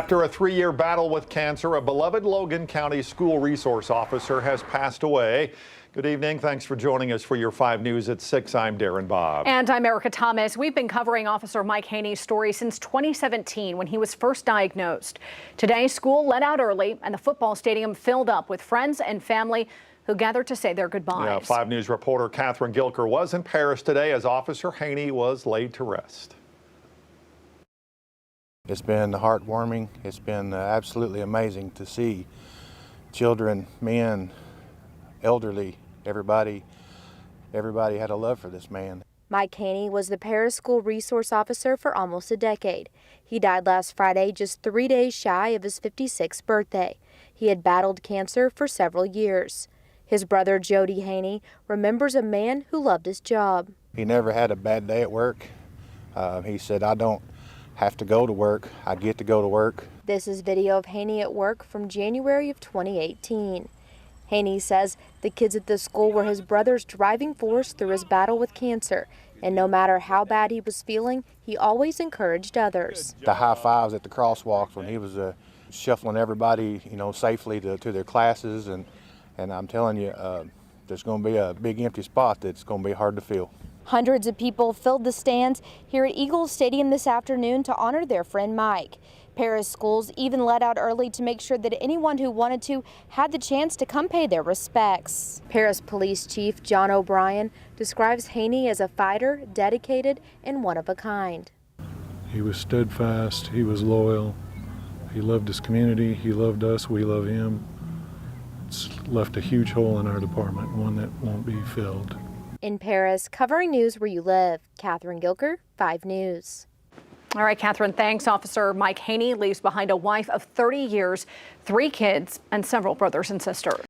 After a 3-year battle with cancer, a beloved Logan County school resource officer has passed away. Good evening. Thanks for joining us for your 5 News at 6. I'm Darren Bobb. And I'm Erica Thomas. We've been covering Officer Mike Haney's story since 2017 when he was first diagnosed. Today, school let out early and the football stadium filled up with friends and family who gathered to say their goodbyes. Yeah, 5 News reporter Catherine Gilker was in Paris today as Officer Haney was laid to rest. It's been heartwarming. It's been absolutely amazing to see children, men, elderly, everybody had a love for this man. Mike Haney was the Paris School Resource Officer for almost a decade. He died last Friday, just 3 days shy of his 56th birthday. He had battled cancer for several years. His brother, Jody Haney, remembers a man who loved his job. He never had a bad day at work. He said, "I don't have to go to work. I get to go to work." This is video of Haney at work from January of 2018. Haney says the kids at the school were his brother's driving force through his battle with cancer. And no matter how bad he was feeling, he always encouraged others. The high fives at the crosswalks when he was shuffling everybody, safely to their classes. And I'm telling you, there's going to be a big empty spot that's going to be hard to fill. Hundreds of people filled the stands here at Eagles Stadium this afternoon to honor their friend Mike. Paris schools even let out early to make sure that anyone who wanted to had the chance to come pay their respects. Paris Police Chief John O'Brien describes Haney as a fighter, dedicated, and one of a kind. He was steadfast, he was loyal, he loved his community, he loved us, we love him. It's left a huge hole in our department, one that won't be filled. In Paris, covering news where you live, Catherine Gilker, 5 News. All right, Catherine, thanks. Officer Mike Haney leaves behind a wife of 30 years, 3 kids, and several brothers and sisters.